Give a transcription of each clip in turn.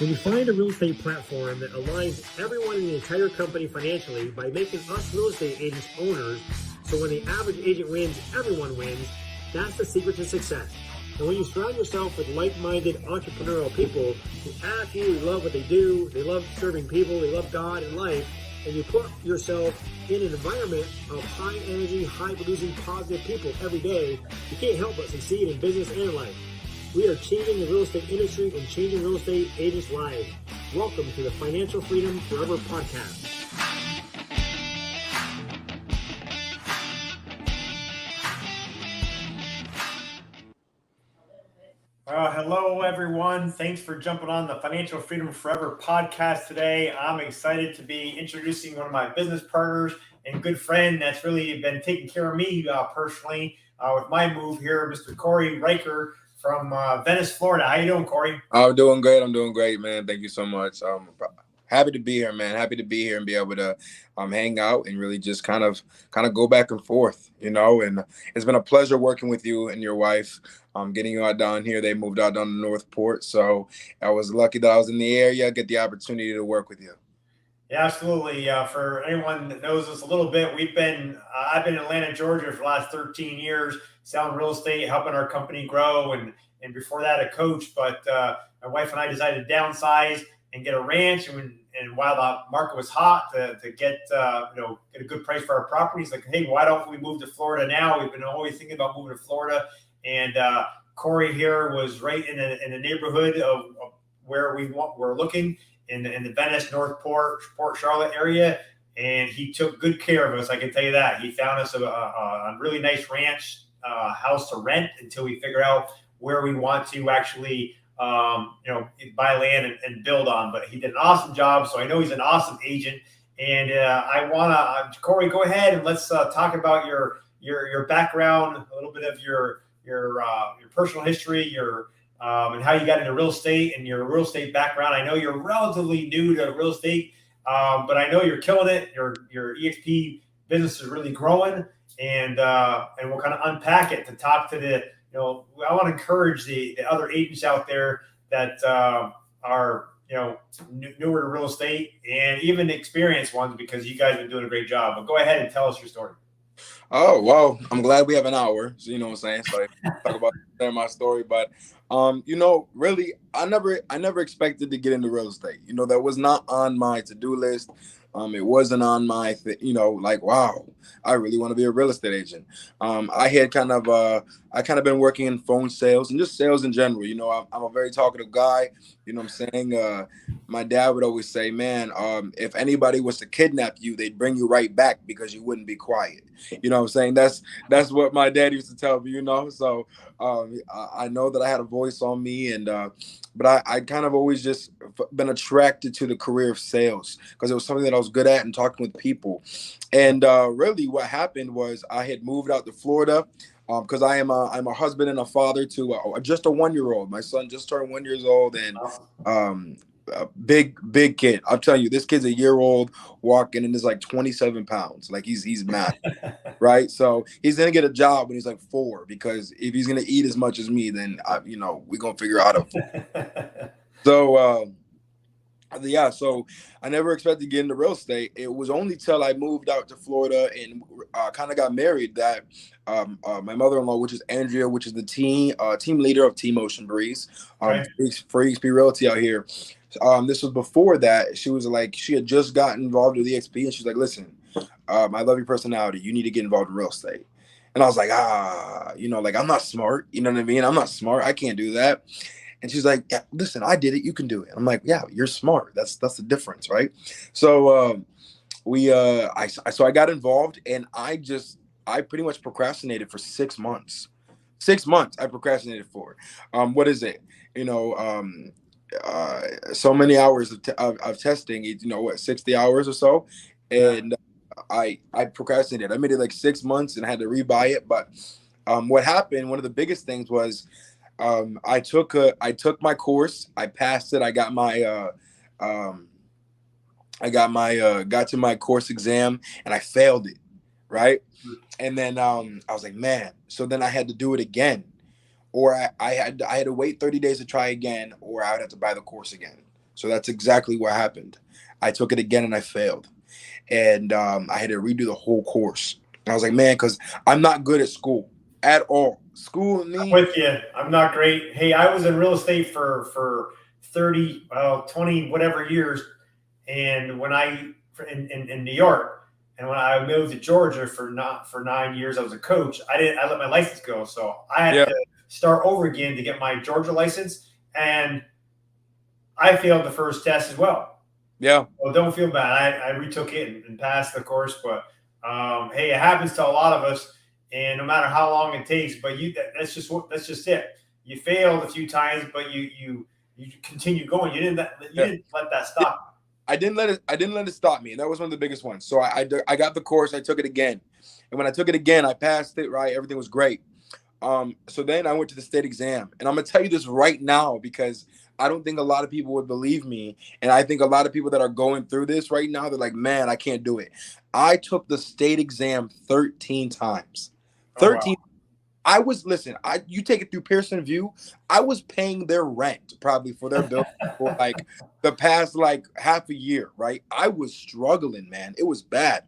When you find a real estate platform that aligns everyone in the entire company financially by making us real estate agents owners, so when the average agent wins, everyone wins, that's the secret to success. And when you surround yourself with like-minded entrepreneurial people who absolutely love what they do, they love serving people, they love God and life, and you put yourself in an environment of high energy, high producing, positive people every day, you can't help but succeed in business and life. We are changing the real estate industry and changing real estate agents' lives. Welcome to the Financial Freedom Forever podcast. Hello, everyone. Thanks for jumping on the Financial Freedom Forever podcast today. I'm excited to be introducing one of my business partners and good friend that's really been taking care of me personally with my move here, Mr. Cory RIKER from Venice, Florida. How you doing, Cory? I'm doing great, man. Thank you so much. Happy to be here, man. Happy to be here and be able to hang out and really just kind of go back and forth, and it's been a pleasure working with you and your wife, getting you out down here. They moved out down to Northport, so I was lucky that I was in the area, get the opportunity to work with you. Yeah, absolutely. For anyone that knows us a little bit, I've been in Atlanta, Georgia for the last 13 years, selling real estate, helping our company grow, and before that a coach. But my wife and I decided to downsize and get a ranch, and while the market was hot to get get a good price for our properties, like, hey, why don't we move to Florida now? We've been always thinking about moving to Florida, and Cory here was right in the neighborhood of where we're looking. In the Venice, Northport, Port Charlotte area, and he took good care of us. I can tell you that. He found us a really nice ranch house to rent until we figure out where we want to actually buy land and build on. But he did an awesome job, so I know he's an awesome agent. And I want to, Cory, go ahead and let's talk about your background, a little bit of your personal history, and how you got into real estate and your real estate background. I know you're relatively new to real estate, but I know you're killing it. Your EXP business is really growing, and we'll kind of unpack it to talk to the. I want to encourage the other agents out there that are newer to real estate and even experienced ones, because you guys have been doing a great job. But go ahead and tell us your story. Oh, well, I'm glad we have an hour. So, you know what I'm saying? So I can talk about my story. But, really, I never expected to get into real estate. That was not on my to-do list. It wasn't on my, wow, I really want to be a real estate agent. I had kind of been working in phone sales and just sales in general. I'm a very talkative guy. You know what I'm saying? My dad would always say, man, if anybody was to kidnap you, they'd bring you right back because you wouldn't be quiet. You know what I'm saying? That's what my dad used to tell me, So I know that I had a voice on me, but I kind of always just been attracted to the career of sales because it was something that I was good at and talking with people. And really what happened was I had moved out to Florida because I'm a husband and a father to just a 1-year-old. My son just turned 1 year old, and a big kid. I'm telling you, this kid's a year old walking and is like 27 pounds. Like he's mad, right? So he's gonna get a job when he's like 4, because if he's gonna eat as much as me, then we're gonna figure out a. So so I never expected to get into real estate. It was only till I moved out to Florida and kind of got married that my mother-in-law, which is Andrea, which is the team leader of Team Ocean Breeze, Right. for EXP Realty out here. This was before that. She was like, she had just gotten involved with EXP, and she's like, listen, I love your personality. You need to get involved in real estate. And I was like, I'm not smart. You know what I mean? I'm not smart. I can't do that. And she's like, yeah, listen, I did it. You can do it. I'm like, yeah, you're smart. That's the difference, right? So I got involved, and I pretty much procrastinated for 6 months. 6 months I procrastinated for. What is it? So many hours of testing. 60 hours or so, and I procrastinated. I made it like 6 months and I had to rebuy it. But what happened? One of the biggest things was. I took my course. I passed it. I got to my course exam, and I failed it. Right. And then I was like, man. So then I had to do it again, or I had to wait 30 days to try again, or I would have to buy the course again. So that's exactly what happened. I took it again and I failed. And I had to redo the whole course. And I was like, man, because I'm not good at school at all. School and me. With you. I'm not great. Hey, I was in real estate for 30, 20 whatever years, and when I in New York, and when I moved to Georgia for 9 years, I was a coach. I let my license go, so I had Yeah, to start over again to get my Georgia license, and I failed the first test as well. yeah. Well, don't feel bad. I retook it and passed the course, but hey, it happens to a lot of us, and no matter how long it takes, but that's just it. You failed a few times, but you continue going. Yeah. Didn't let that stop. I didn't let it stop me, and that was one of the biggest ones. So I got the course. I took it again, and when I took it again, I passed it. Right, everything was great. So then I went to the state exam, and I'm gonna tell you this right now because I don't think a lot of people would believe me, and I think a lot of people that are going through this right now, they're like, "Man, I can't do it." I took the state exam 13 times. Oh wow. 13. I was listen. You take it through Pearson View. I was paying their rent probably for their bill for like the past like half a year. Right. I was struggling, man. It was bad.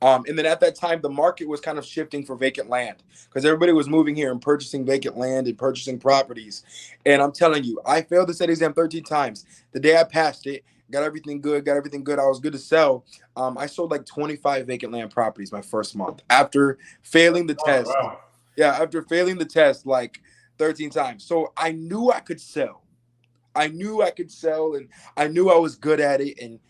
And then at that time, the market was kind of shifting for vacant land because everybody was moving here and purchasing vacant land and purchasing properties. And I'm telling you, I failed the state exam 13 times. The day I passed it, got everything good, I was good to sell. I sold like 25 vacant land properties my first month after failing the Oh test. wow. Yeah, after failing the test like 13 times. So I knew I could sell. I knew I could sell and I knew I was good at it. And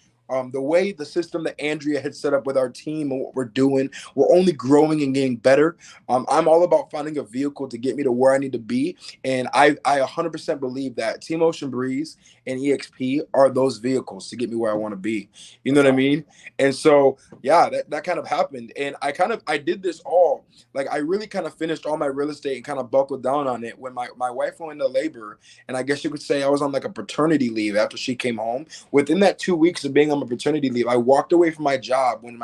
the way the system that Andrea had set up with our team and what we're doing, we're only growing and getting better. I'm all about finding a vehicle to get me to where I need to be. And I 100% believe that Team Ocean Breeze and EXP are those vehicles to get me where I want to be. You know what I mean? And so, yeah, that kind of happened. And I did this all, like I really kind of finished all my real estate and kind of buckled down on it when my wife went into labor. And I guess you could say I was on like a paternity leave after she came home. Within that 2 weeks of being on a paternity leave, I walked away from my job when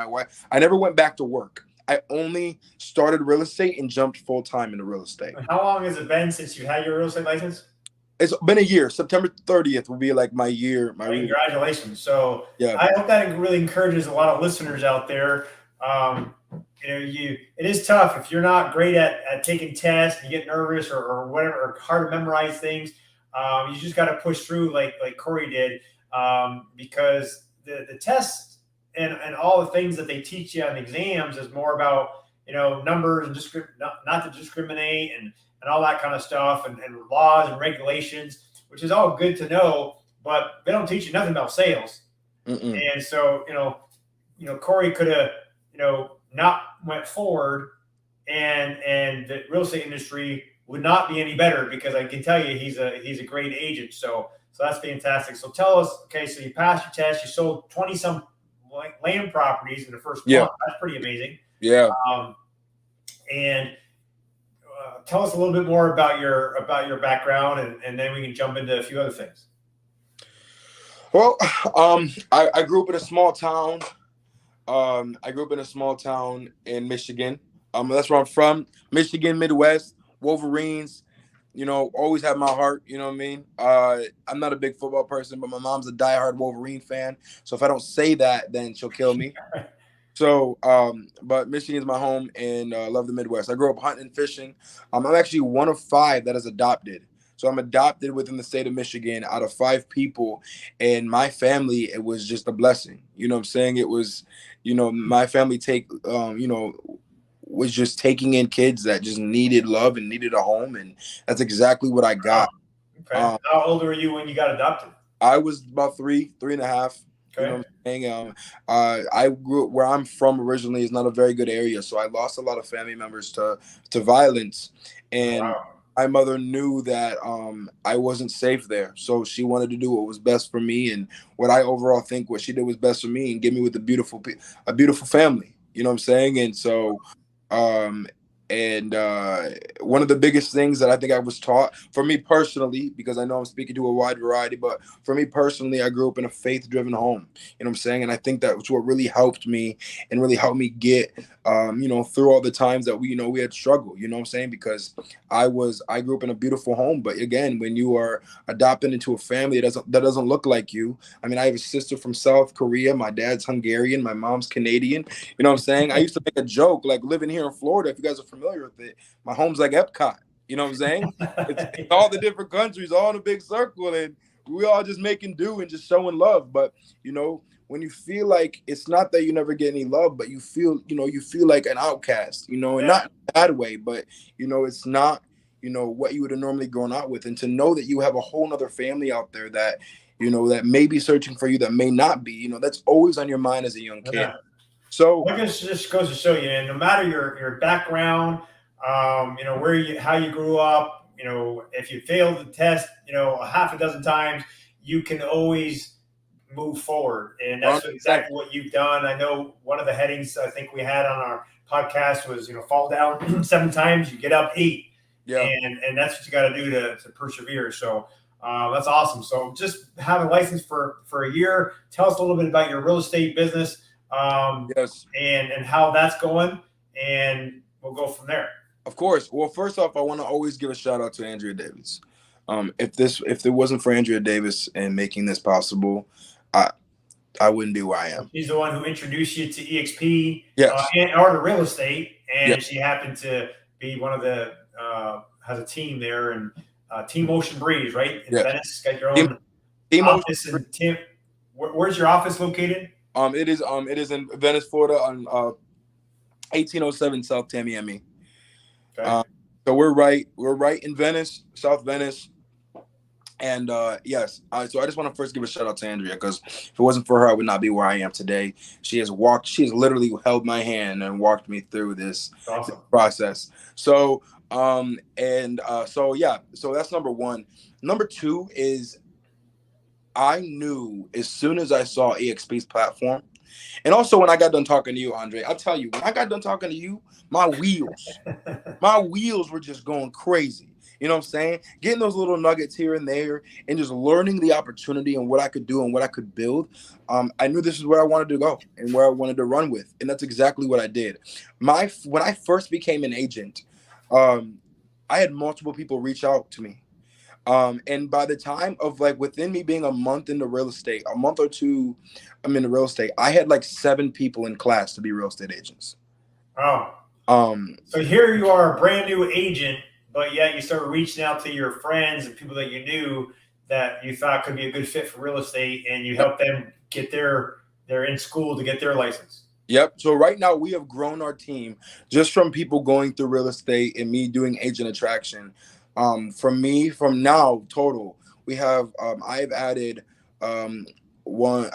I never went back to work. I only started real estate and jumped full time into real estate. How long has it been since you had your real estate license? It's been a year. September 30th will be like my year. Congratulations. So Yeah. I hope that really encourages a lot of listeners out there. Um, it is tough if you're not great at taking tests, you get nervous or whatever, or hard to memorize things. You just got to push through like Cory did, because the tests and all the things that they teach you on exams is more about numbers and not to discriminate and all that kind of stuff and laws and regulations, which is all good to know, but they don't teach you nothing about sales. Mm-mm. And so Cory could have not went forward, and the real estate industry would not be any better, because I can tell you he's a great agent. So that's fantastic. So tell us, okay, so you passed your test, you sold 20 some land properties in the first month. That's pretty amazing. Yeah. And tell us a little bit more about your background, and then we can jump into a few other things. Well, I grew up in a small town. I grew up in a small town in Michigan. That's where I'm from, Michigan, Midwest, Wolverines. Always have my heart. You know what I mean? I'm not a big football person, but my mom's a diehard Wolverine fan. So if I don't say that, then she'll kill me. So, but Michigan is my home, and love the Midwest. I grew up hunting and fishing. I'm actually one of 5 that is adopted. So I'm adopted within the state of Michigan out of 5 people, and my family, it was just a blessing. You know what I'm saying? It was, my family was just taking in kids that just needed love and needed a home, and that's exactly what I got. Okay. How old were you when you got adopted? I was about 3.5. Okay. You know what I'm saying? I grew up where I'm from originally is not a very good area, so I lost a lot of family members to violence, and my mother knew that I wasn't safe there, so she wanted to do what was best for me, and what I overall think what she did was best for me, and give me with a beautiful family. You know what I'm saying? And so, And one of the biggest things that I think I was taught, for me personally, because I know I'm speaking to a wide variety, but for me personally, I grew up in a faith-driven home. You know what I'm saying? And I think that was what really helped me and really helped me get, through all the times that we had struggled. You know what I'm saying? Because I grew up in a beautiful home, but again, when you are adopted into a family that doesn't look like you. I mean, I have a sister from South Korea. My dad's Hungarian. My mom's Canadian. You know what I'm saying? I used to make a joke, like living here in Florida, if you guys are familiar with it, my home's like Epcot. You know what I'm saying? It's all the different countries, all in a big circle, and we all just making do and just showing love. But, when you feel like it's not that you never get any love, but you feel like an outcast, and Yeah. not in a bad way, but, it's not, what you would have normally grown up with. And to know that you have a whole nother family out there that, that may be searching for you, that may not be, that's always on your mind as a young kid. Yeah. So I guess it just goes to show you, and no matter your background, how you grew up, if you failed the test, a half a dozen times, you can always move forward, and that's exactly what you've done. I know one of the headings I think we had on our podcast was, fall down 7 times, you get up 8. Yeah. And that's what you got to do to persevere. So that's awesome. So just have a license for a year. Tell us a little bit about your real estate business. Yes. And how that's going, and we'll go from there. Of course. Well, first off, I want to always give a shout out to Andrea Davis. If it wasn't for Andrea Davis and making this possible, I wouldn't be where I am. She's the one who introduced you to EXP, yes. Or to real estate, and yes. she happened to be one of the has a team there, and Team Ocean Breeze, right in yes. Venice. Got your own team office. And Tim, where's your office located? It is in Venice, Florida, on 1807 South Tamiami. Okay. So we're right in Venice, South Venice. And yes, so I just want to first give a shout out to Andrea, because if it wasn't for her, I would not be where I am today. She has literally held my hand and walked me through this process. So so that's number one. Number two is, I knew as soon as I saw EXP's platform, and also when I got done talking to you, Andre, I'll tell you, when I got done talking to you, my wheels were just going crazy. You know what I'm saying? Getting those little nuggets here and there, and just learning the opportunity and what I could do and what I could build. I knew this is where I wanted to go and where I wanted to run with. And that's exactly what I did. When I first became an agent, I had multiple people reach out to me. And by the time of within me being a month into real estate, a month or two, I'm into real estate, I had 7 people in class to be real estate agents. Oh. So here you are, a brand new agent, but yet you started reaching out to your friends and people that you knew that you thought could be a good fit for real estate, and you helped them get they're in school to get their license. Yep. So right now we have grown our team just from people going through real estate and me doing agent attraction. From now total, we have I've added one,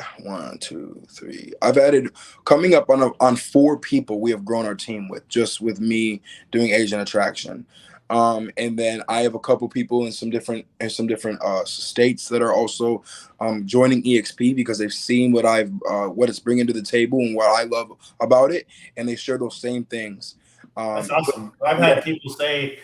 two, three. I've added, coming up on 4 people we have grown our team with me doing agent attraction. And then I have a couple people in some different states that are also joining EXP, because they've seen what it's bringing to the table and what I love about it, and they share those same things. That's awesome. I've had people say,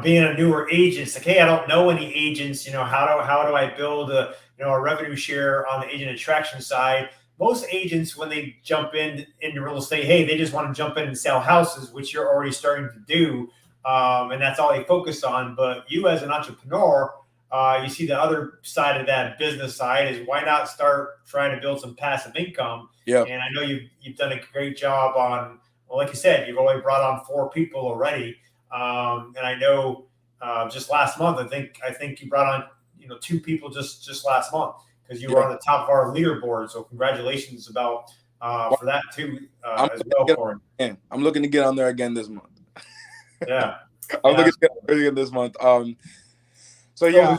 being a newer agent, it's like, hey, I don't know any agents. How do I build a revenue share on the agent attraction side? Most agents, when they jump into real estate, hey, they just want to jump in and sell houses, which you're already starting to do. And that's all they focus on. But you, as an entrepreneur, you see the other side of that business side is, why not start trying to build some passive income? Yeah. And I know you've done a great job on, well, like you said, you've only brought on 4 people already. And I know just last month, I think you brought on 2 people just last month, because you were on the top of our leaderboard. So congratulations for that too, as well, Cory. I'm looking to get on there again this month. Yeah. I'm looking to get on there again this month. So yeah.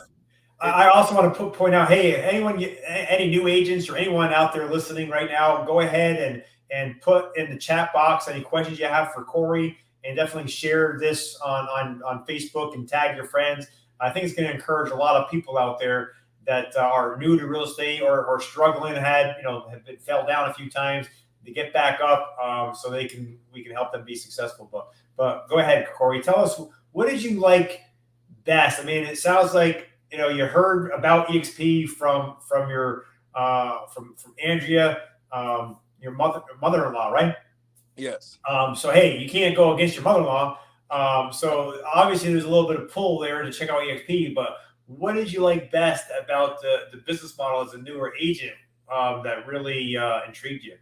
I also want to point out, hey, any new agents or anyone out there listening right now, go ahead and put in the chat box any questions you have for Cory, and definitely share this on Facebook and tag your friends. I think it's going to encourage a lot of people out there that are new to real estate or struggling, fell down a few times. get back up, so we can help them be successful. But go ahead, Cory. Tell us, what did you like best? I mean, it sounds like you heard about EXP from your from Andrea, your mother-in-law, right? Yes. So hey, you can't go against your mother-in-law. So obviously there's a little bit of pull there to check out EXP. But what did you like best about the business model as a newer agent that really intrigued you?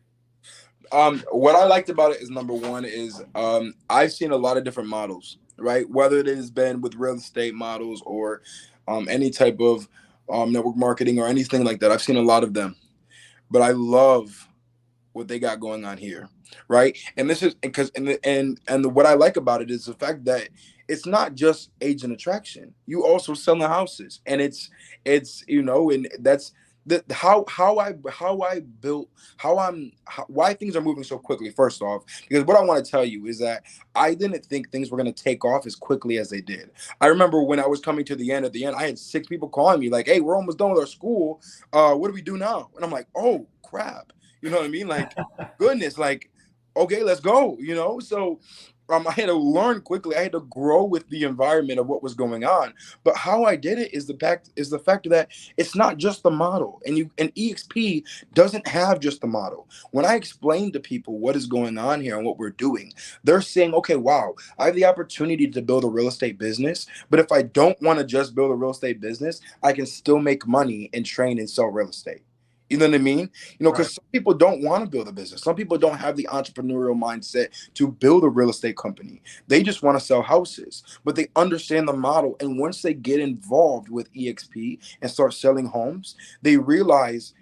What I liked about it is, number one is I've seen a lot of different models, right? Whether it has been with real estate models or any type of network marketing or anything like that. I've seen a lot of them, but I love what they got going on here, right? And this is because what I like about it is the fact that it's not just agent attraction. You also selling houses, and it's and that's how I built why things are moving so quickly. First off, because what I want to tell you is that I didn't think things were going to take off as quickly as they did. I remember when I was coming to the end, at the end, I had 6 people calling me like, "Hey, we're almost done with our school. What do we do now?" And I'm like, "Oh crap." You know what I mean? Like, goodness, like, okay, let's go, So I had to learn quickly. I had to grow with the environment of what was going on. But how I did it is the fact that it's not just the model. And EXP doesn't have just the model. When I explain to people what is going on here and what we're doing, they're saying, okay, wow, I have the opportunity to build a real estate business. But if I don't want to just build a real estate business, I can still make money and train and sell real estate. You know what I mean? Because Right. some people don't want to build a business. Some people don't have the entrepreneurial mindset to build a real estate company. They just want to sell houses, but they understand the model. And once they get involved with EXP and start selling homes, they realize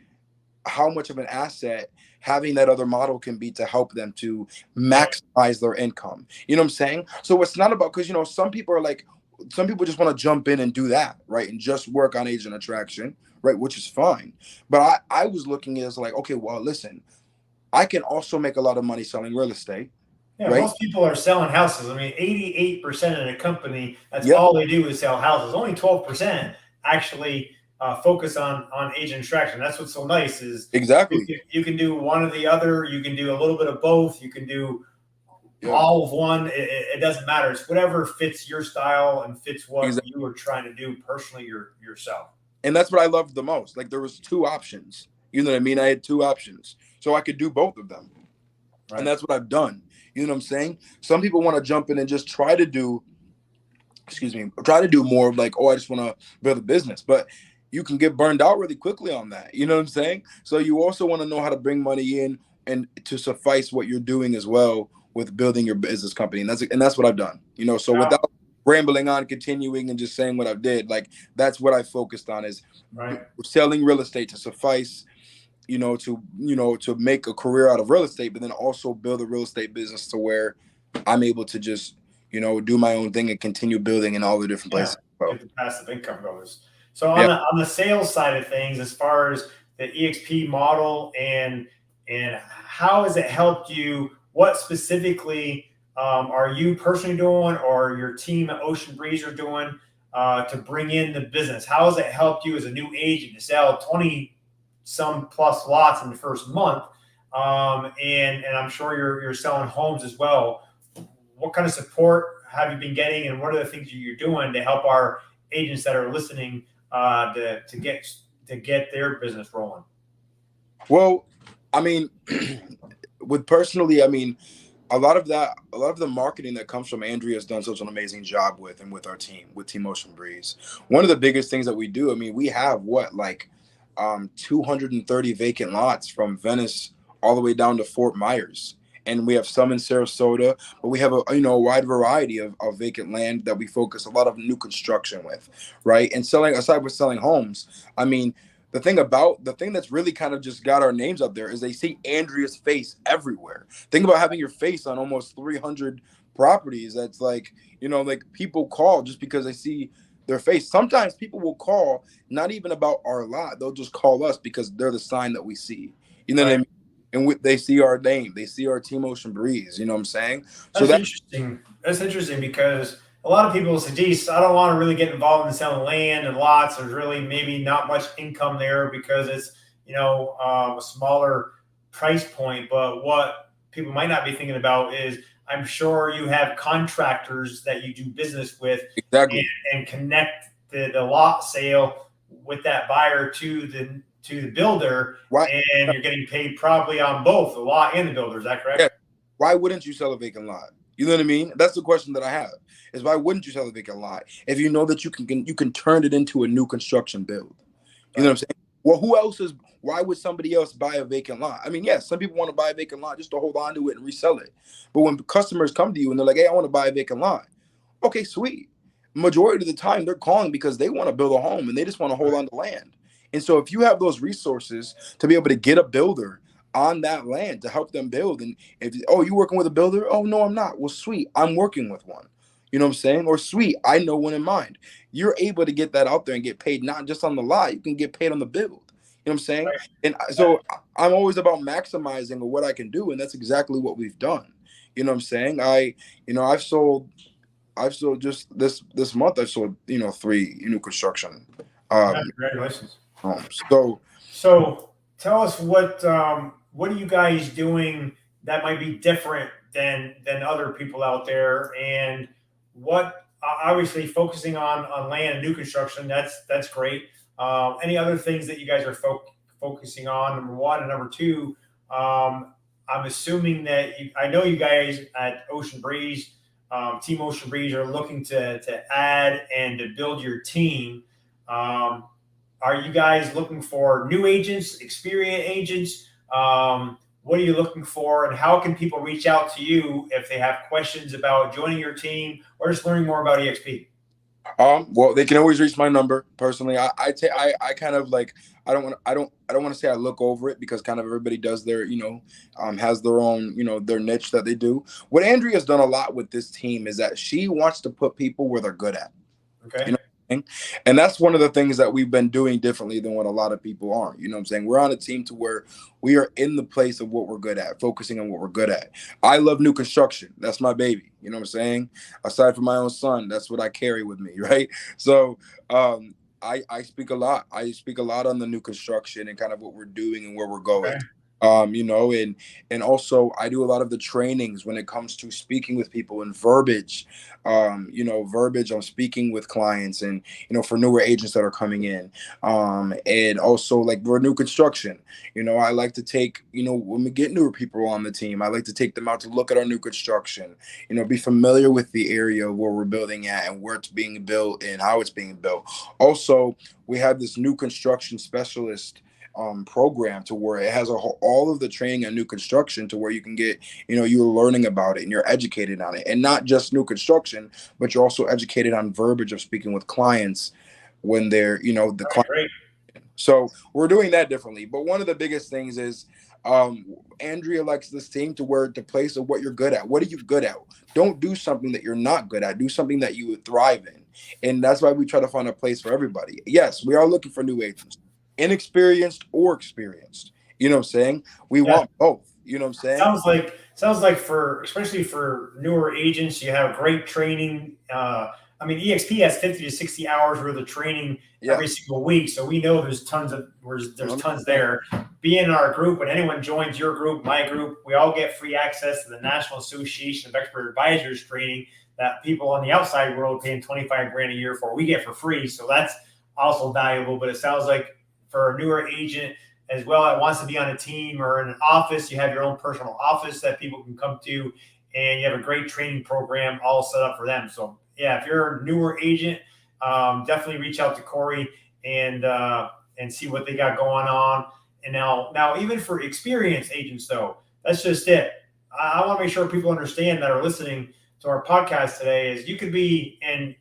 how much of an asset having that other model can be to help them to Right. maximize their income. You know what I'm saying? So it's not about, because some people just want to jump in and do that, right? And just work on agent attraction, right? Which is fine. But I was looking at it as like, okay, well, listen, I can also make a lot of money selling real estate, Yeah, right? most people are selling houses. I mean, 88% of the company, that's Yep, all they do is sell houses. Only 12% actually focus on agent attraction. That's what's so nice is exactly. you can do one or the other. You can do a little bit of both. You can do Yep, all of one. It doesn't matter. It's whatever fits your style and fits what exactly. you are trying to do personally yourself. And that's what I loved the most. Like, there was 2 options. You know what I mean? I had 2 options. So I could do both of them. And Right. that's what I've done. You know what I'm saying? Some people want to jump in and just try to do, try to do more of like, oh, I just want to build a business. But you can get burned out really quickly on that. You know what I'm saying? So you also want to know how to bring money in and to suffice what you're doing as well with building your business company. And that's what I've done. So Now, without rambling on, continuing and just saying what I've did, like, that's what I focused on is right. selling real estate to suffice, to make a career out of real estate, but then also build a real estate business to where I'm able to just, do my own thing and continue building in all the different Yeah, places. So, get the passive income goes. So yeah. on the sales side of things, as far as the EXP model and how has it helped you? What specifically are you personally doing, or your team at Ocean Breeze are doing to bring in the business? How has it helped you as a new agent to sell 20 some plus lots in the first month? And I'm sure you're selling homes as well. What kind of support have you been getting, and what are the things you're doing to help our agents that are listening to get their business rolling? Well, I mean, I mean, a lot of the marketing that comes from Andrea has done such an amazing job with, and with our team, with Team Ocean Breeze. One of the biggest things that we do, I mean, we have 230 vacant lots from Venice all the way down to Fort Myers. And we have some in Sarasota, but we have a wide variety of vacant land that we focus a lot of new construction with, right? And selling, aside from selling homes, I mean, the thing that's really kind of just got our names up there is they see Andrea's face everywhere. Think about having your face on almost 300 properties. That's like, like, people call just because they see their face. Sometimes people will call not even about our lot. They'll just call us because they're the sign that we see. You know what I Right. mean? And they see our name. They see our Team Ocean Breeze. You know what I'm saying? So That's that interesting. That's interesting because a lot of people say, geez, I don't want to really get involved in selling land and lots. There's really maybe not much income there because it's, a smaller price point, but what people might not be thinking about is I'm sure you have contractors that you do business with Exactly. and connect the lot sale with that buyer to the builder, Why? and you're getting paid probably on both the lot and the builder. Is that Yeah. correct? Why wouldn't you sell a vacant lot? You know what I mean? That's the question that I have. Is why wouldn't you sell a vacant lot if you know that you can turn it into a new construction build? You know what I'm Right. saying? Well, who else is? Why would somebody else buy a vacant lot? I mean, yes, some people want to buy a vacant lot just to hold on to it and resell it. But when customers come to you and they're like, "Hey, I want to buy a vacant lot," okay, sweet. Majority of the time, they're calling because they want to build a home and they just want to hold Right. on to land. And so, if you have those resources to be able to get a builder on that land to help them build, and if you working with a builder, oh no, I'm not. Well, sweet, I'm working with one. You know what I'm saying? Or sweet, I know one in mind. You're able to get that out there and get paid not just on the lot, you can get paid on the build. You know what I'm saying? Right. And so I'm always about maximizing what I can do, and that's exactly what we've done. You know what I'm saying? I've sold just this month. I've sold 3 new construction Yeah, um, congratulations. homes. So So tell us what are you guys doing that might be different than other people out there, and what obviously focusing on land and new construction, that's great. Any other things that you guys are focusing on? Number one, and number two, I'm assuming that I know you guys at Ocean Breeze, Team Ocean Breeze, are looking to add and to build your team. Um, are you guys looking for new agents, experienced agents? What are you looking for, and how can people reach out to you if they have questions about joining your team or just learning more about EXP? well, they can always reach my number personally. I kind of like I don't want to say I look over it because kind of everybody does their has their own their niche that they do. What Andrea's done a lot with this team is that she wants to put people where they're good at. You Okay. know what I'm saying? And that's one of the things that we've been doing differently than what a lot of people are. You know what I'm saying? We're on a team to where we are in the place of what we're good at, focusing on what we're good at. I love new construction. That's my baby. You know what I'm saying? Aside from my own son, that's what I carry with me, right? So I speak a lot. I speak a lot on the new construction and kind of what we're doing and where we're going. Okay. And also I do a lot of the trainings when it comes to speaking with people and verbiage. Verbiage on speaking with clients and for newer agents that are coming in. And also like for new construction, I like to take, when we get newer people on the team, I like to take them out to look at our new construction, be familiar with the area where we're building at and where it's being built and how it's being built. Also, we have this new construction specialist program to where it has all of the training on new construction to where you can get, you're learning about it and you're educated on it, and not just new construction, but you're also educated on verbiage of speaking with clients when they're, the All right, client. great. So we're doing that differently. But one of the biggest things is Andrea likes this team to where the place of what you're good at. What are you good at? Don't do something that you're not good at. Do something that you would thrive in. And that's why we try to find a place for everybody. Yes, we are looking for new agents, inexperienced or experienced. You know what I'm saying? We Yeah. want both. You know what I'm saying? Sounds like for especially for newer agents, you have great training. I mean, EXP has 50 to 60 hours worth of training Yeah. every single week, so we know there's tons 100%. there. Be in our group. When anyone joins your group, my group, we all get free access to the National Association of Expert Advisors training that people on the outside world paying 25 grand a year for. We get for free, so that's also valuable. But it sounds like for a newer agent as well that wants to be on a team or in an office, you have your own personal office that people can come to, and you have a great training program all set up for them. So yeah, if you're a newer agent, definitely reach out to Cory and see what they got going on. And now even for experienced agents though, that's just it. I want to make sure people understand that are listening to our podcast today is you could be in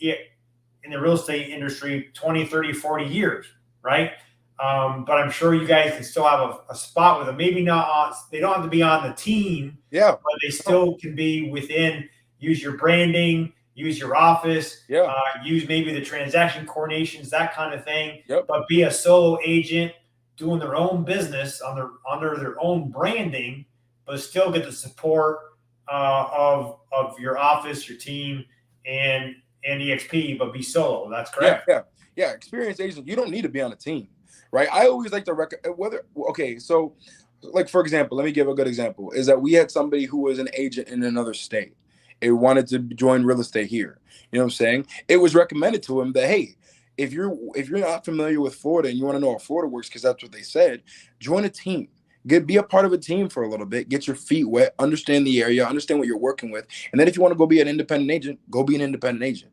the real estate industry 20, 30, 40 years, right? But I'm sure you guys can still have a spot with them. Maybe not on, they don't have to be on the team, Yeah. but they still can be within, use your branding, use your office, Yeah. use maybe the transaction coordinations, that kind of thing. Yep. But be a solo agent doing their own business under their own branding, but still get the support of your office, your team, and EXP, but be solo. That's Yeah. correct. Yeah. Experienced agents, you don't need to be on a team, right? I always like to whether okay, so like, for example, let me give a good example, is that we had somebody who was an agent in another state. It wanted to join real estate here. You know what I'm saying? It was recommended to him that, hey, if you're not familiar with Florida and you want to know how Florida works, because that's what they said, join a team. Be a part of a team for a little bit, get your feet wet, understand the area, understand what you're working with. And then if you want to go be an independent agent, go be an independent agent.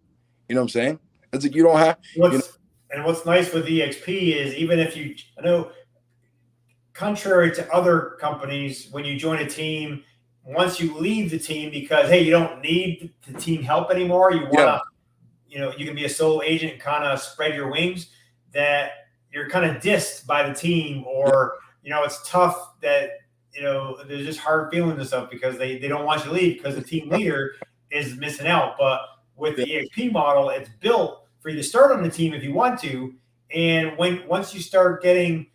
You know what I'm saying? It's like you don't have, you know, What's nice with EXP is even if you, I know, contrary to other companies, when you join a team, once you leave the team because hey, you don't need the team help anymore, you want yeah, to, you can be a sole agent and kind of spread your wings. That you're kind of dissed by the team, yeah, or it's tough that there's just hard feelings and stuff because they don't want you to leave because the team leader is missing out. But with yeah, the EXP model, it's built for you to start on the team if you want to, and once you start getting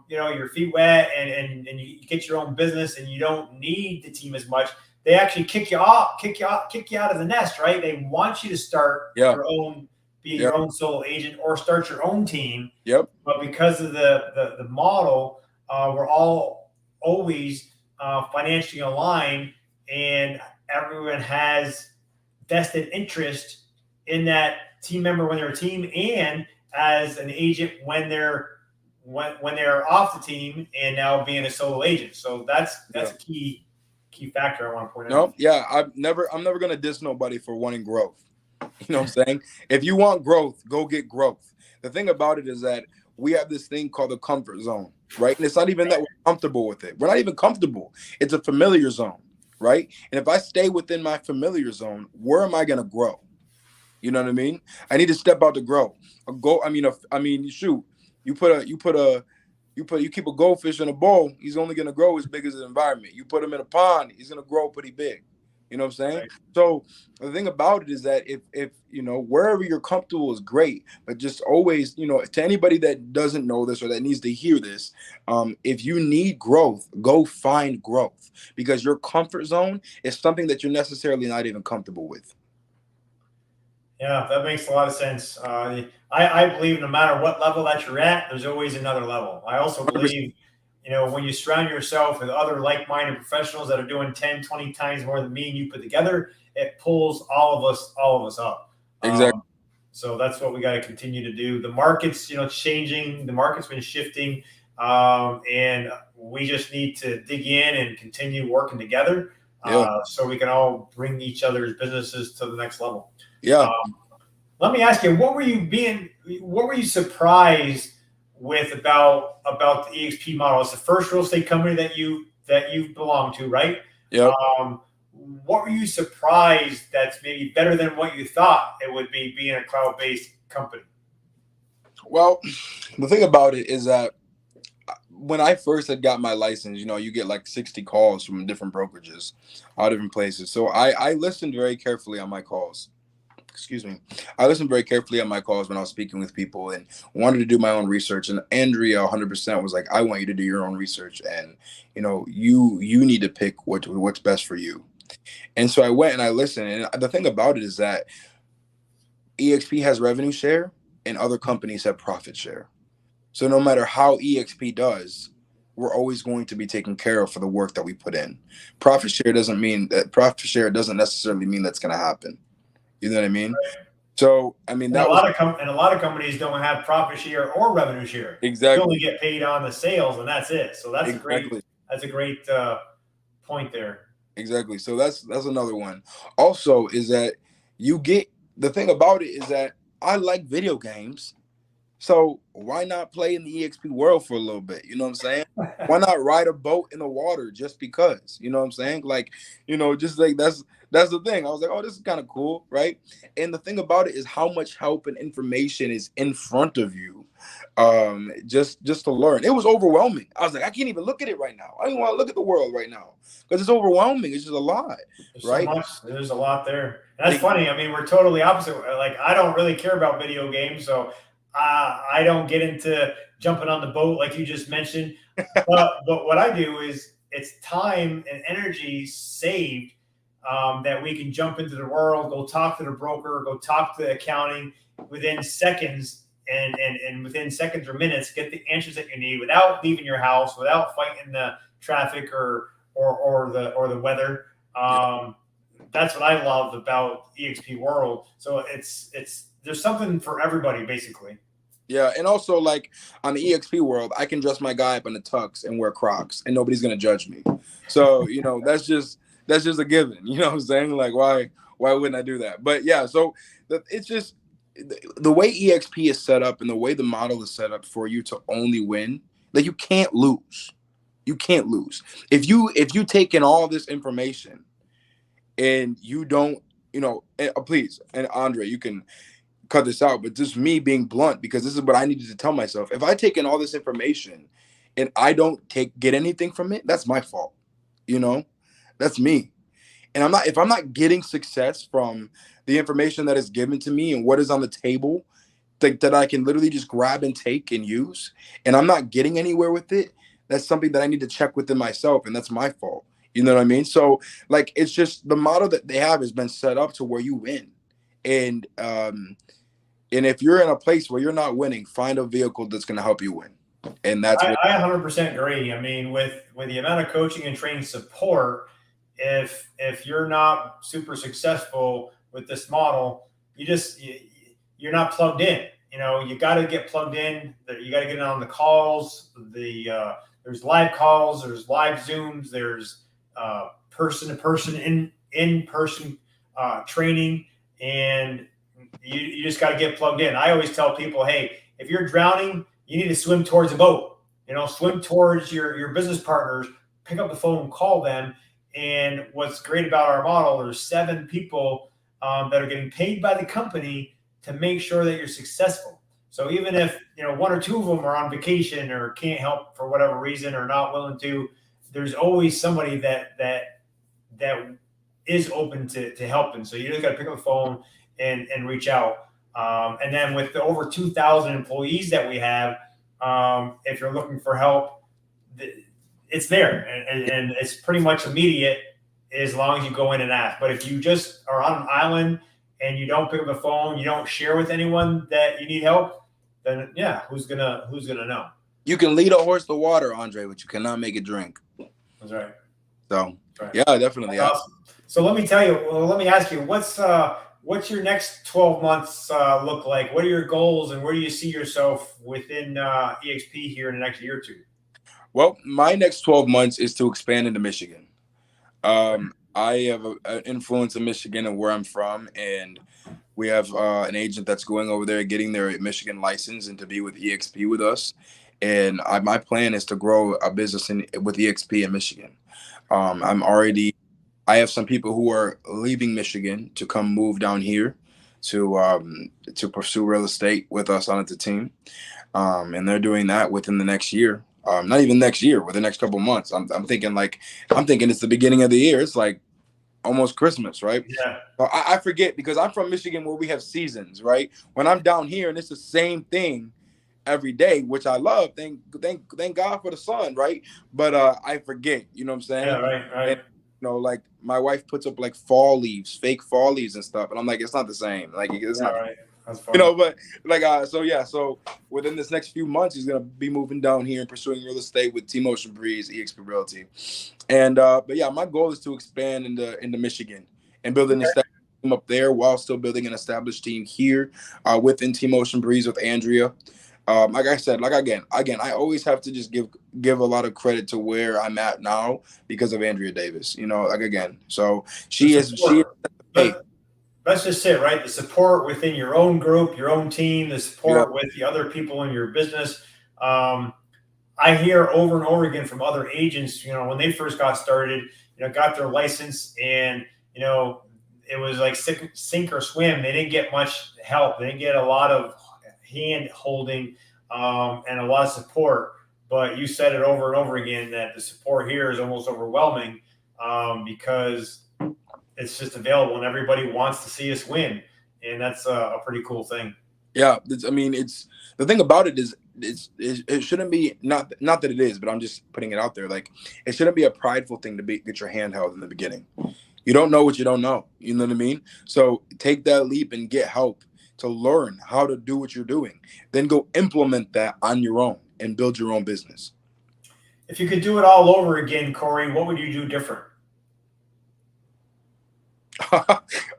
your feet wet and you get your own business and you don't need the team as much, they actually kick you out of the nest, right? They want you to start yeah, be yeah, your own sole agent or start your own team. yep, But because of the model, we're all always financially aligned, and everyone has vested interest in that team member when they're a team, and as an agent when they're off the team and now being a solo agent. So that's yeah. a key factor I want to point out. No, yeah, I'm never gonna diss nobody for wanting growth. You know what I'm saying? If you want growth, go get growth. The thing about it is that we have this thing called the comfort zone, right? And it's not even that we're comfortable with it. We're not even comfortable. It's a familiar zone, right? And if I stay within my familiar zone, where am I gonna grow? You know what I mean? I need to step out to grow. A go. Shoot. You keep a goldfish in a bowl. He's only gonna grow as big as his environment. You put him in a pond, he's gonna grow pretty big. You know what I'm saying? Right. So the thing about it is that if wherever you're comfortable is great, but just always to anybody that doesn't know this or that needs to hear this, if you need growth, go find growth because your comfort zone is something that you're necessarily not even comfortable with. Yeah, that makes a lot of sense. I believe no matter what level that you're at, there's always another level. I also 100%. believe, when you surround yourself with other like-minded professionals that are doing 10, 20 times more than me and you put together, it pulls all of us up. Exactly. So that's what we got to continue to do. The market's, changing. The market's been shifting, and we just need to dig in and continue working together, Yeah. so we can all bring each other's businesses to the next level. Yeah. Let me ask you, what were you surprised with about the EXP model? It's the first real estate company that you belong to, right? Yep. What were you surprised that's maybe better than what you thought it would be being a cloud-based company? Well, the thing about it is that when I first had got my license, you get like 60 calls from different brokerages, all different places. So I listened very carefully on my calls. Excuse me. I listened very carefully on my calls when I was speaking with people and wanted to do my own research. And Andrea 100% was like, I want you to do your own research. And, you need to pick what's best for you. And so I went and I listened. And the thing about it is that EXP has revenue share and other companies have profit share. So no matter how EXP does, we're always going to be taken care of for the work that we put in. Profit share doesn't necessarily mean that's going to happen. You know what I mean? So, I mean, And that was a lot of companies don't have profit share or revenue share. You exactly, only get paid on the sales, and that's it. So exactly, that's a great point there. exactly. So that's another one. Also, is that the thing about it is that I like video games. So why not play in the EXP world for a little bit? You know what I'm saying? Why not ride a boat in the water just because? You know what I'm saying? Like, just like that's the thing. I was like, oh, this is kind of cool, right? And the thing about it is how much help and information is in front of you. Just to learn. It was overwhelming. I was like, I can't even look at it right now. I don't even want to look at the world right now because it's overwhelming. It's just a lot, There's so right? much. There's a lot there. That's funny. I mean, we're totally opposite. Like, I don't really care about video games, so I don't get into jumping on the boat like you just mentioned. But what I do is it's time and energy saved, that we can jump into the world, go talk to the broker, go talk to the accounting within seconds, and within seconds or minutes get the answers that you need without leaving your house, without fighting the traffic or the weather. That's what I love about EXP World. So it's there's something for everybody basically. Yeah, and also like on the EXP world, I can dress my guy up in a tux and wear Crocs, and nobody's gonna judge me. So that's just a given. You know what I'm saying? Like why wouldn't I do that? But yeah, so it's just the way EXP is set up and the way the model is set up for you to only win. Like you can't lose. You can't lose if you take in all this information and you don't, please, and Andre, you can cut this out, but just me being blunt, because this is what I needed to tell myself. If I take in all this information and I don't get anything from it, that's my fault. That's me. And if I'm not getting success from the information that is given to me and what is on the table that I can literally just grab and take and use, and I'm not getting anywhere with it, that's something that I need to check within myself, and that's my fault. You know what I mean? So like, it's just the model that they have has been set up to where you win. And if you're in a place where you're not winning, find a vehicle that's going to help you win. And that's I 100% agree. I mean, with the amount of coaching and training support, if you're not super successful with this model, you're not plugged in. You got to get plugged in. You got to get on the calls. There's live calls. There's live Zooms. There's person to person in person training, and you just got to get plugged in. I always tell people, hey, if you're drowning, you need to swim towards a boat. Swim towards your business partners, pick up the phone, call them. And what's great about our model, there's 7 people that are getting paid by the company to make sure that you're successful. So even if 1 or 2 of them are on vacation or can't help for whatever reason or not willing to, there's always somebody that is open to helping. So you just got to pick up the phone and reach out. And then with the over 2,000 employees that we have, if you're looking for help, it's there, and it's pretty much immediate as long as you go in and ask. But if you just are on an island and you don't pick up the phone, you don't share with anyone that you need help, then yeah, who's gonna know? You can lead a horse to water, Andre, but you cannot make it drink. That's right. So yeah, definitely. Awesome. So let me ask you, what's your next 12 months look like? What are your goals, and where do you see yourself within EXP here in the next year or two? Well, my next 12 months is to expand into Michigan. I have an influence in Michigan and where I'm from, and we have an agent that's going over there, getting their Michigan license and to be with EXP with us. And my plan is to grow a business with EXP in Michigan. I have some people who are leaving Michigan to come move down here to pursue real estate with us on the team. And they're doing that within the next year. Not even next year, within the next couple of months. I'm thinking it's the beginning of the year. It's like almost Christmas, right? Yeah. So I forget, because I'm from Michigan where we have seasons, right? When I'm down here and it's the same thing every day, which I love. Thank God for the sun, right? But I forget, you know what I'm saying? Yeah, right. And, like my wife puts up like fall leaves, fake fall leaves and stuff, and I'm like, it's not the same. Like it's not. Right. That's funny. But like so within this next few months, he's gonna be moving down here and pursuing real estate with T-Motion Breeze, EXP Realty. And but yeah, my goal is to expand into Michigan and build an established team up there while still building an established team here within T-Motion Breeze with Andrea. Like I said, again, I always have to just give a lot of credit to where I'm at now because of Andrea Davis. So she is. That's just it, right? The support within your own group, your own team, the support with the other people in your business. I hear over and over again from other agents, when they first got started, got their license, and, it was like sink or swim. They didn't get much help. They didn't get a lot of hand holding and a lot of support. But you said it over and over again that the support here is almost overwhelming because it's just available and everybody wants to see us win. And that's a pretty cool thing. Yeah. It's the thing about it is it shouldn't be not that it is, but I'm just putting it out there. Like, it shouldn't be a prideful thing to get your hand held in the beginning. You don't know what you don't know. You know what I mean? So take that leap and get help. to learn how to do what you're doing. Then go implement that on your own and build your own business. If you could do it all over again, Cory, what would you do different?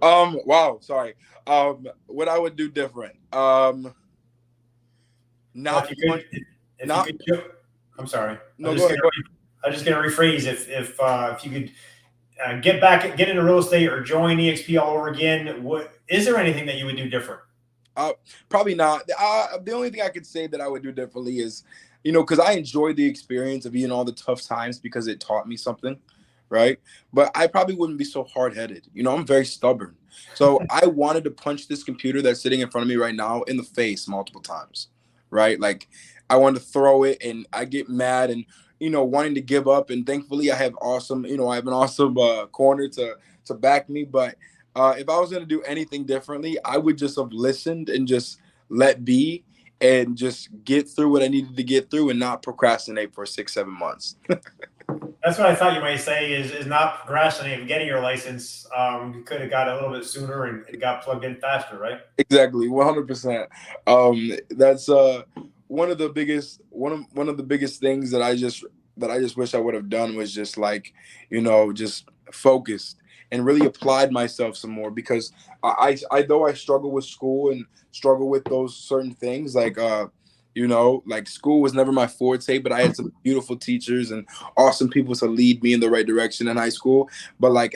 Wow, sorry. What I would do different. Well, Not if you punch, could, if you not could do, I'm sorry. no, go ahead. I'm just gonna rephrase. If you could get into real estate or join EXP all over again, what is there anything that you would do different? Probably not. The only thing I could say that I would do differently is, because I enjoyed the experience of being all the tough times because it taught me something, right? But I probably wouldn't be so hard headed. I'm very stubborn. So I wanted to punch this computer that's sitting in front of me right now in the face multiple times, right? Like I wanted to throw it and I get mad and, wanting to give up. And thankfully I have I have an awesome corner to back me. But if I was going to do anything differently, I would just have listened and just let be and just get through what I needed to get through and not procrastinate for 6-7 months. That's what I thought you might say is not procrastinating getting your license. You could have got it a little bit sooner and got plugged in faster, right? Exactly, 100%. That's one of the biggest things that I just wish I would have done was just like, just focused and really applied myself some more because I though I struggle with school and struggle with those certain things like school was never my forte, but I had some beautiful teachers and awesome people to lead me in the right direction in high school. But like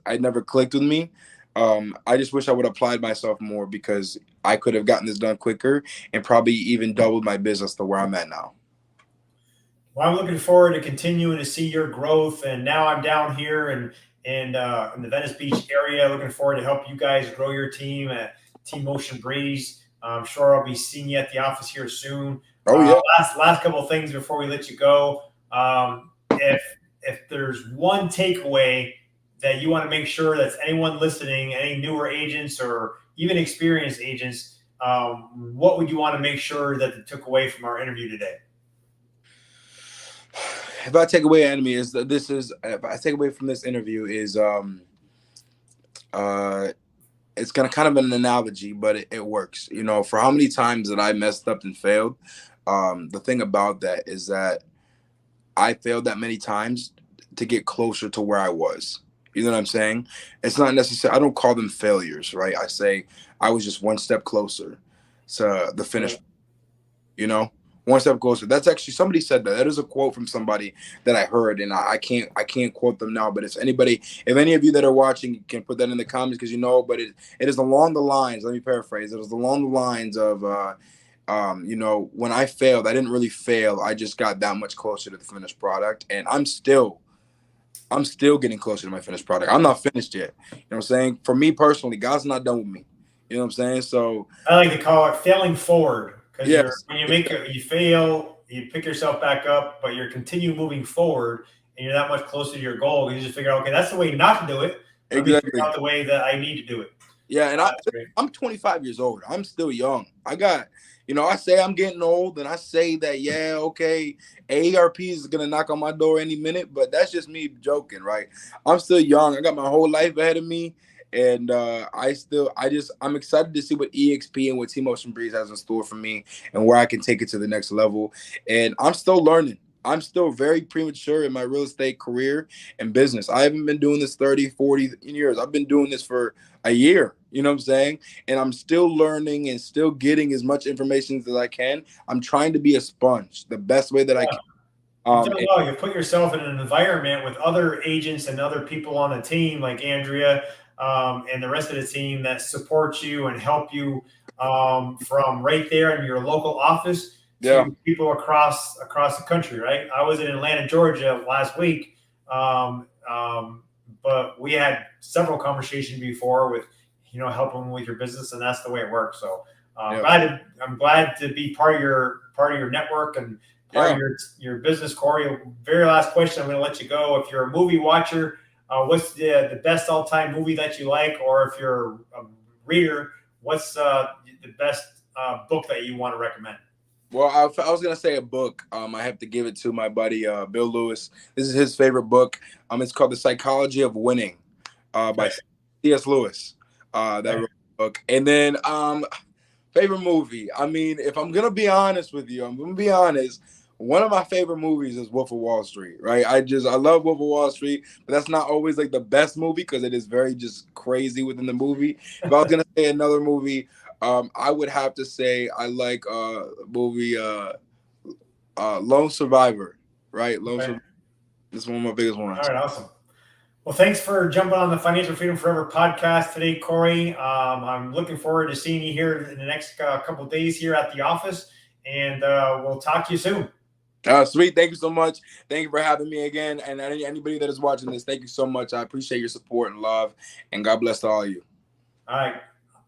I never clicked with me. I just wish I would have applied myself more because I could have gotten this done quicker and probably even doubled my business to where I'm at now. Well, I'm looking forward to continuing to see your growth. And now I'm down here in the Venice Beach area. Looking forward to help you guys grow your team at Team Ocean Breeze. I'm sure I'll be seeing you at the office here soon. Oh yeah. Last couple of things before we let you go. If there's one takeaway that you want to make sure that's anyone listening, any newer agents or even experienced agents, what would you want to make sure that they took away from our interview today? If I take away enemy is that if I take away from this interview is uh it's gonna kind of an analogy, but it works. For how many times that I messed up and failed, the thing about that is that I failed that many times to get closer to where I was. You know what I'm saying? It's not necessary. I don't call them failures, right? I say I was just one step closer to the finish. You know, one step closer. That's actually somebody said that. That is a quote from somebody that I heard, and I can't quote them now. But if any of you that are watching can put that in the comments because but it is along the lines. Let me paraphrase. It is along the lines of when I failed, I didn't really fail. I just got that much closer to the finished product, and I'm still getting closer to my finished product. I'm not finished yet. You know what I'm saying? For me personally, God's not done with me. You know what I'm saying? So I like to call it failing forward because yes, when you fail, you pick yourself back up, but you're continue moving forward, and you're that much closer to your goal. You just figure out, okay, that's the way not to do it. Let me figure exactly. out the way that I need to do it. Yeah, and I'm 25 years old. I'm still young. I say I'm getting old, and I say that okay, AARP is gonna knock on my door any minute, but that's just me joking, right? I'm still young. I got my whole life ahead of me, and I'm excited to see what EXP and what Team Ocean Breeze has in store for me, and where I can take it to the next level. And I'm still learning. I'm still very premature in my real estate career and business. I haven't been doing this 30, 40 years. I've been doing this for a year, you know what I'm saying? And I'm still learning and still getting as much information as I can. I'm trying to be a sponge the best way that I can. You've done well. You've put yourself in an environment with other agents and other people on the team, like Andrea and the rest of the team, that support you and help you from right there in your local office Yeah. to people across the country. Right? I was in Atlanta, Georgia last week, but we had several conversations before with helping with your business, and that's the way it works. So I'm glad to be part of your network and part of your business, Cory. Very last question, I'm going to let you go. If you're a movie watcher, what's the best all-time movie that you like? Or if you're a reader, what's the best book that you want to recommend? Well, I was gonna say a book. I have to give it to my buddy Bill Lewis. This is his favorite book. It's called The Psychology of Winning, by C.S. Lewis. That wrote the book. And then Favorite movie. I mean, if I'm gonna be honest with you, I'm gonna be honest. One of my favorite movies is Wolf of Wall Street, right? I love Wolf of Wall Street, but that's not always like the best movie because it is very just crazy within the movie. If I was gonna say another movie, I would have to say I like movie Lone Survivor, right? Lone Survivor. This is one of my biggest ones. All right, awesome. Well, thanks for jumping on the Financial Freedom Forever podcast today, Cory. I'm looking forward to seeing you here in the next couple of days here at the office, and we'll talk to you soon. Sweet. Thank you so much. Thank you for having me again. And anybody that is watching this, thank you so much. I appreciate your support and love, and God bless to all of you. All right.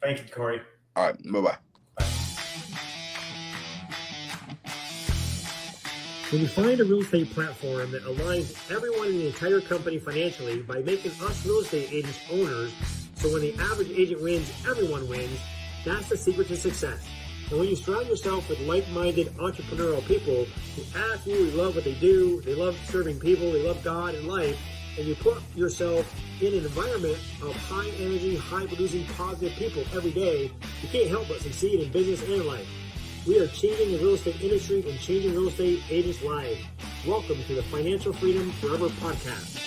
Thank you, Cory. All right. Bye-bye. When you find a real estate platform that aligns everyone in the entire company financially by making us real estate agents owners, so when the average agent wins, everyone wins, that's the secret to success. And when you surround yourself with like-minded entrepreneurial people who absolutely love what they do, they love serving people, they love God and life, and you put yourself in an environment of high energy, high producing, positive people every day, you can't help but succeed in business and life. We are changing the real estate industry and changing real estate agents' lives. Welcome to the Financial Freedom Forever podcast.